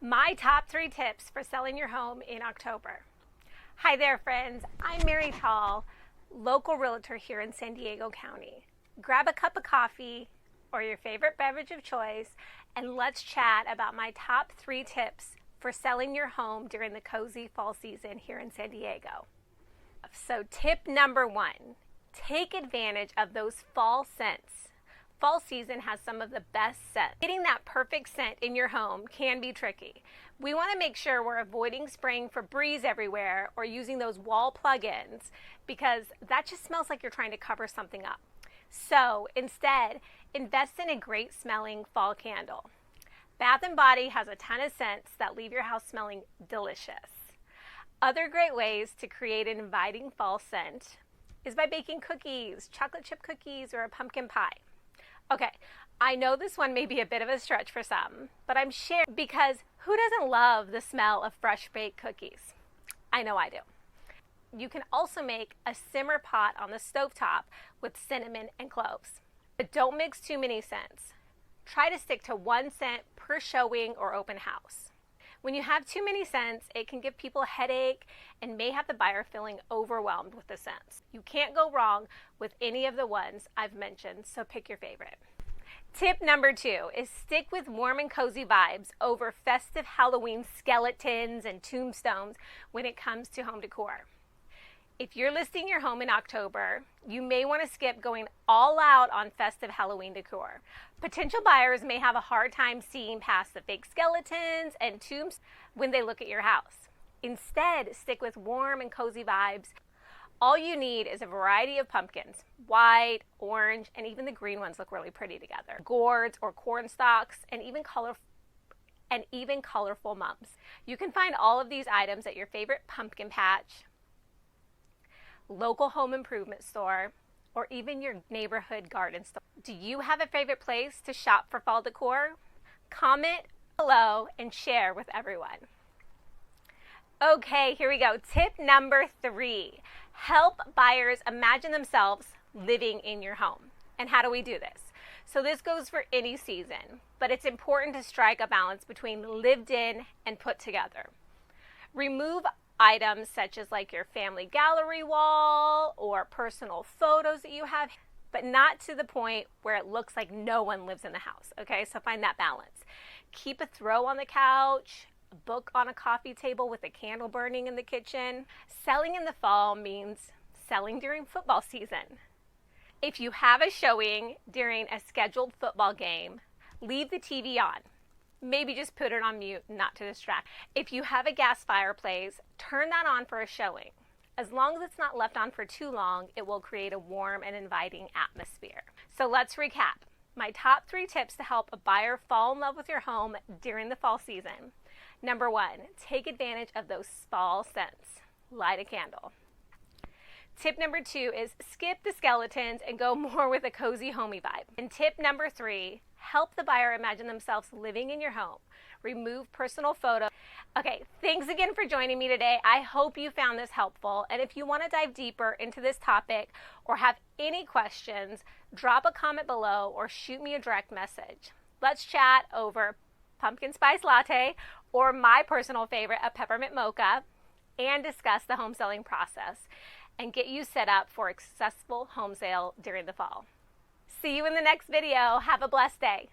My top 3 tips for selling your home in October. Hi there, friends. I'm Mary Tall, local realtor here in San Diego County. Grab a cup of coffee or your favorite beverage of choice, and let's chat about my top 3 tips for selling your home during the cozy fall season here in San Diego. So tip number 1, take advantage of those fall scents. Fall season has some of the best scents. Getting that perfect scent in your home can be tricky. We want to make sure we're avoiding spraying Febreze everywhere or using those wall plug-ins because that just smells like you're trying to cover something up. So instead, invest in a great smelling fall candle. Bath & Body has a ton of scents that leave your house smelling delicious. Other great ways to create an inviting fall scent is by baking cookies, chocolate chip cookies, or a pumpkin pie. Okay, I know this one may be a bit of a stretch for some, but I'm sharing because who doesn't love the smell of fresh baked cookies? I know I do. You can also make a simmer pot on the stovetop with cinnamon and cloves. But don't mix too many scents. Try to stick to 1 scent per showing or open house. When you have too many scents, it can give people a headache and may have the buyer feeling overwhelmed with the scents. You can't go wrong with any of the ones I've mentioned, so pick your favorite. Tip number 2 is stick with warm and cozy vibes over festive Halloween skeletons and tombstones when it comes to home decor. If you're listing your home in October, you may want to skip going all out on festive Halloween decor. Potential buyers may have a hard time seeing past the fake skeletons and tombs when they look at your house. Instead, stick with warm and cozy vibes. All you need is a variety of pumpkins. White, orange, and even the green ones look really pretty together. Gourds or corn stalks, and even colorful mums. You can find all of these items at your favorite pumpkin patch, local home improvement store, or even your neighborhood garden store. Do you have a favorite place to shop for fall decor? Comment below and share with everyone. Okay, here we go. Tip number 3, help buyers imagine themselves living in your home. And how do we do this? So this goes for any season, but it's important to strike a balance between lived in and put together. Remove items such as like your family gallery wall or personal photos that you have, but not to the point where it looks like no one lives in the house, okay? So find that balance. Keep a throw on the couch, a book on a coffee table with a candle burning in the kitchen. Selling in the fall means selling during football season. If you have a showing during a scheduled football game, leave the TV on. Maybe just put it on mute, not to distract. If you have a gas fireplace, turn that on for a showing. As long as it's not left on for too long, it will create a warm and inviting atmosphere. So let's recap. My top 3 tips to help a buyer fall in love with your home during the fall season. Number 1, take advantage of those fall scents. Light a candle. Tip number 2 is skip the skeletons and go more with a cozy, homey vibe. And tip number 3, help the buyer imagine themselves living in your home. Remove personal photos. Okay, thanks again for joining me today. I hope you found this helpful. And if you want to dive deeper into this topic or have any questions, drop a comment below or shoot me a direct message. Let's chat over pumpkin spice latte or my personal favorite, a peppermint mocha, and discuss the home selling process and get you set up for a successful home sale during the fall. See you in the next video. Have a blessed day.